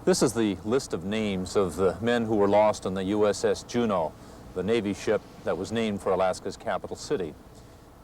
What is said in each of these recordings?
This is the list of names of the men who were lost on the USS Juneau, the Navy ship that was named for Alaska's capital city.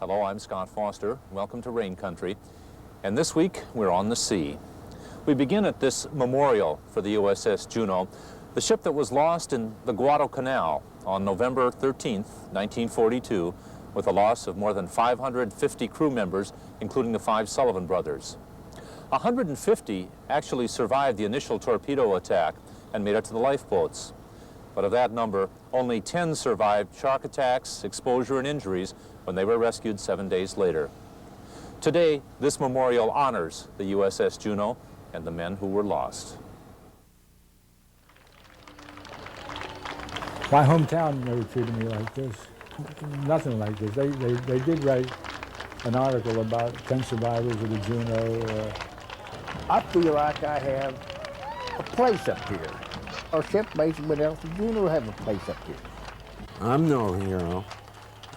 Hello, I'm Scott Foster. Welcome to Rain Country. And this week, we're on the sea. We begin at this memorial for the USS Juneau, the ship that was lost in the Guadalcanal on November 13th, 1942, with a loss of more than 550 crew members, including the 5 Sullivan brothers. 150 actually survived the initial torpedo attack and made it to the lifeboats. But of that number, only 10 survived shark attacks, exposure, and injuries when they were rescued 7 days later. Today, this memorial honors the USS Juneau and the men who were lost. My hometown never treated me like this. Nothing like this. They did write an article about 10 survivors of the Juneau. I feel like I have a place up here. Our ship base, but else the Juneau have a place up here. I'm no hero.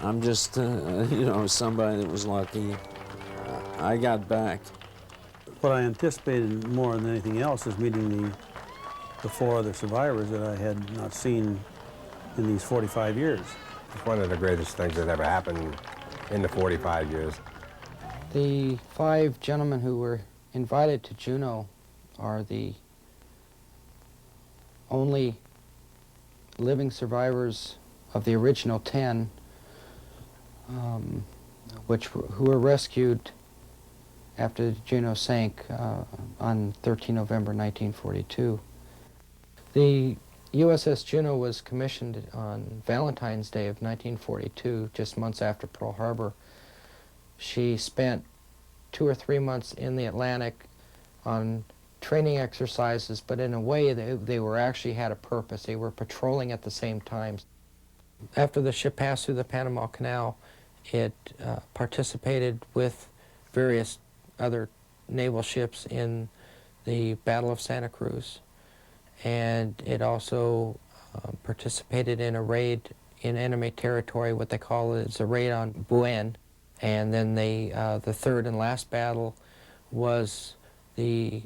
I'm just, somebody that was lucky. I got back. What I anticipated more than anything else is meeting the 4 other survivors that I had not seen in these 45 years. It's one of the greatest things that ever happened in the 45 years. The 5 gentlemen who were invited to Juneau are the only living survivors of the original 10, who were rescued after the Juneau sank on 13 November 1942. The USS Juneau was commissioned on Valentine's Day of 1942, just months after Pearl Harbor. She spent 2 or 3 months in the Atlantic on training exercises, but in a way they were actually had a purpose. They were patrolling at the same time. After the ship passed through the Panama Canal, it participated with various other naval ships in the Battle of Santa Cruz. And it also participated in a raid in enemy territory, what they call is a raid on Buen. And then the third and last battle was the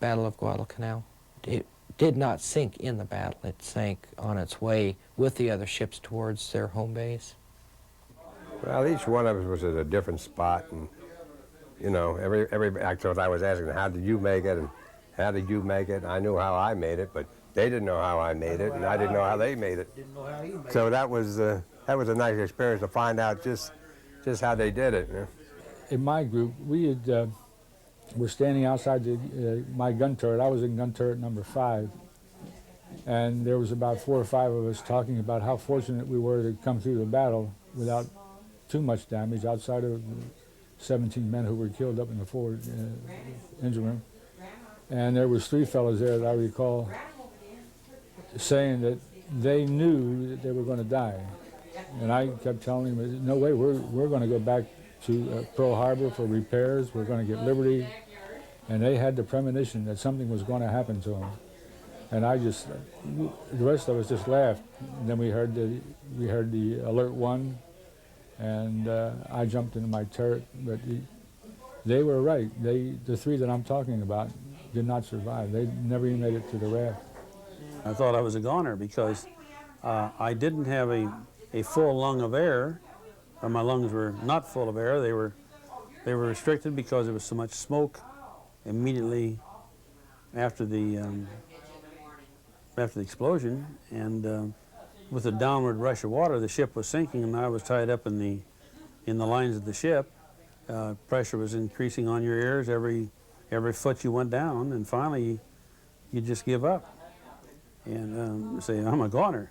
Battle of Guadalcanal. It did not sink in the battle. It sank on its way with the other ships towards their home base. Well, each one of us was at a different spot, and actually I was asking, how did you make it, and how did you make it? I knew how I made it, but they didn't know how I made it, and I didn't know how they made it. So that was a nice experience to find out just how they did it. In my group, we were standing outside my gun turret. I was in gun turret number 5. And there was about 4 or 5 of us talking about how fortunate we were to come through the battle without too much damage, outside of 17 men who were killed up in the forward engine room. And there was 3 fellows there that I recall saying that they knew that they were going to die. And I kept telling them, no way, we're going to go back to Pearl Harbor for repairs. We're going to get liberty. And they had the premonition that something was going to happen to them. And the rest of us just laughed. And then we heard the alert 1, and I jumped into my turret. But they were right. The 3 that I'm talking about did not survive. They never even made it to the raft. I thought I was a goner because I didn't have a full lung of air, or my lungs were not full of air. They were restricted because there was so much smoke immediately after the explosion, and with the downward rush of water, the ship was sinking, and I was tied up in the lines of the ship. Pressure was increasing on your ears every foot you went down, and finally you just give up and say, I'm a goner.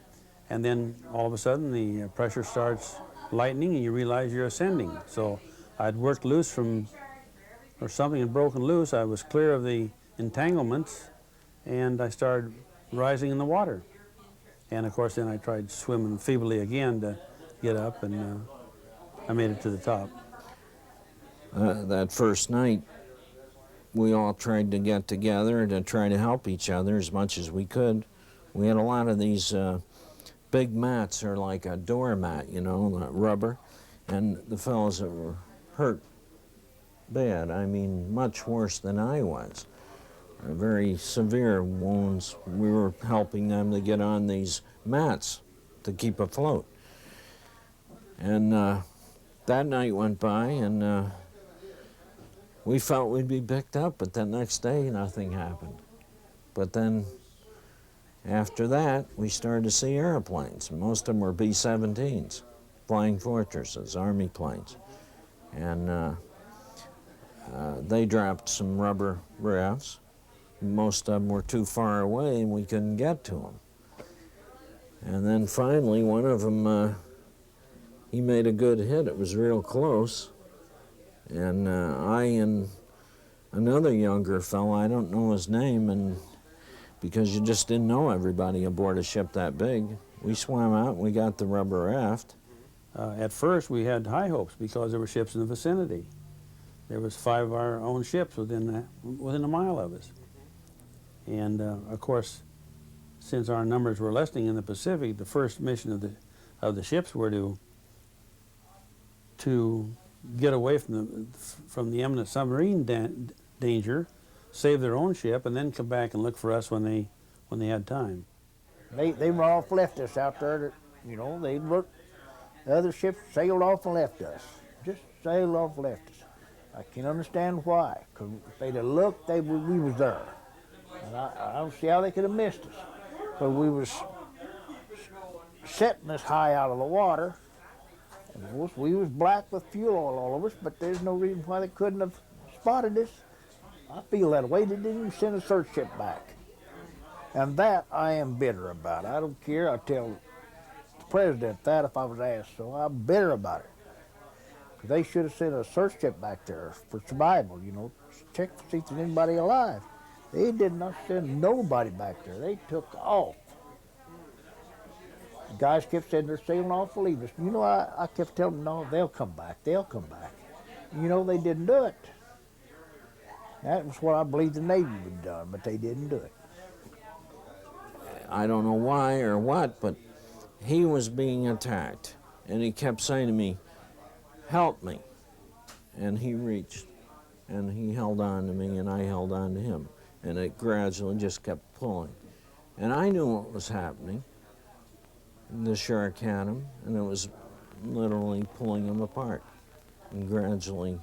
And then all of a sudden the pressure starts lightening and you realize you're ascending. So I'd worked loose or something had broken loose. I was clear of the entanglements, and I started rising in the water. And of course then I tried swimming feebly again to get up, and I made it to the top. That first night, we all tried to get together to try to help each other as much as we could. We had a lot of these big mats, are like a doormat, rubber, and the fellows that were hurt bad, I mean much worse than I was, very severe wounds. We were helping them to get on these mats to keep afloat. And that night went by, and we felt we'd be picked up, but the next day nothing happened. But then after that, we started to see airplanes. Most of them were B-17s, Flying Fortresses, Army planes. And they dropped some rubber rafts. Most of them were too far away and we couldn't get to them. And then finally, one of them, he made a good hit. It was real close. And I and another younger fellow, I don't know his name, and because you just didn't know everybody aboard a ship that big, we swam out and we got the rubber raft. At first, we had high hopes because there were ships in the vicinity. There was 5 of our own ships within a mile of us. And of course, since our numbers were lessening in the Pacific, the first mission of the ships were to get away from the imminent submarine danger, save their own ship, and then come back and look for us when they had time. They were off left us out there. You know, they looked. The other ships sailed off and left us. Just sailed off and left us. I can't understand why. Because if they'd have looked, we was there. And I don't see how they could have missed us. But we was setting us high out of the water. And of course, we was black with fuel oil all over us, but there's no reason why they couldn't have spotted us. I feel that way. They didn't even send a search ship back. And that I am bitter about. I don't care. I'll tell the president that if I was asked. So I'm bitter about it. They should have sent a search ship back there for survival, you know, check to see if there's anybody alive. They did not send nobody back there. They took off. The guys kept saying they're sailing off to leave us. You know, I kept telling them, no, they'll come back. They'll come back. You know, they didn't do it. That was what I believed the Navy would have done, but they didn't do it. I don't know why or what, but he was being attacked. And he kept saying to me, help me. And he reached, and he held on to me, and I held on to him. And it gradually just kept pulling. And I knew what was happening. The shark had him, and it was literally pulling him apart. And gradually,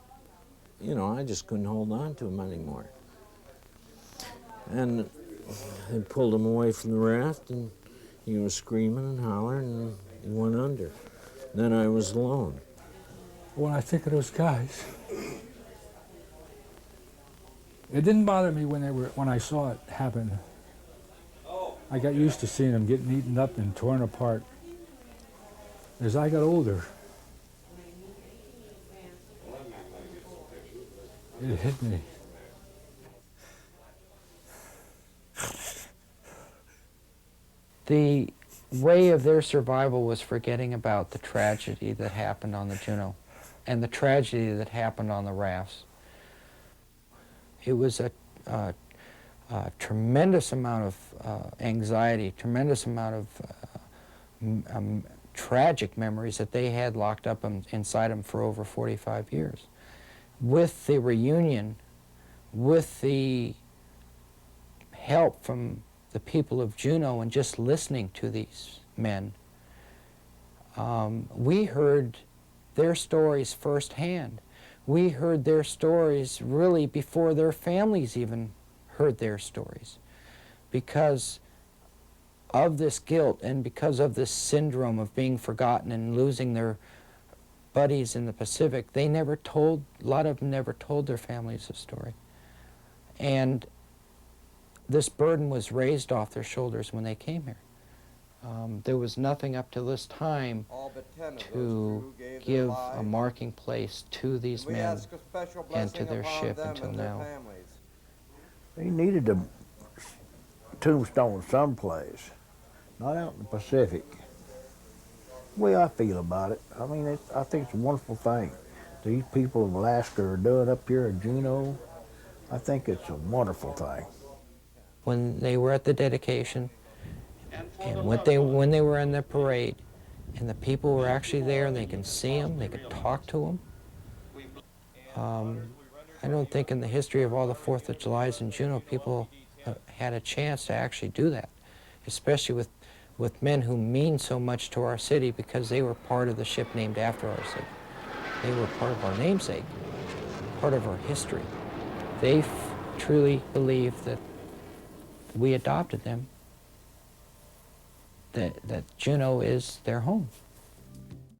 you know, I just couldn't hold on to him anymore. And they pulled him away from the raft, and he was screaming and hollering, and he went under. Then I was alone. When I think of those guys, it didn't bother me when I saw it happen. I got used to seeing them getting eaten up and torn apart. As I got older, it hit me. The way of their survival was forgetting about the tragedy that happened on the Juneau and the tragedy that happened on the rafts. It was a tremendous amount of anxiety, tremendous amount of tragic memories that they had locked up inside them for over 45 years. With the reunion, with the help from the people of Juneau and just listening to these men, we heard their stories firsthand. We heard their stories really before their families even heard their stories. Because of this guilt and because of this syndrome of being forgotten and losing their buddies in the Pacific, a lot of them never told their families the story. And this burden was raised off their shoulders when they came here. There was nothing up to this time to give a marking place to these men and to their ship until now. They needed a tombstone someplace, not out in the Pacific. The way I feel about it, I mean, I think it's a wonderful thing. These people of Alaska are doing up here in Juneau. I think it's a wonderful thing. When they were at the dedication, and when they were in the parade, and the people were actually there, and they can see them, they could talk to them, I don't think in the history of all the 4th of Julys in Juneau people had a chance to actually do that, especially with men who mean so much to our city because they were part of the ship named after our city. They were part of our namesake, part of our history. They truly believe that we adopted them, that Juneau is their home.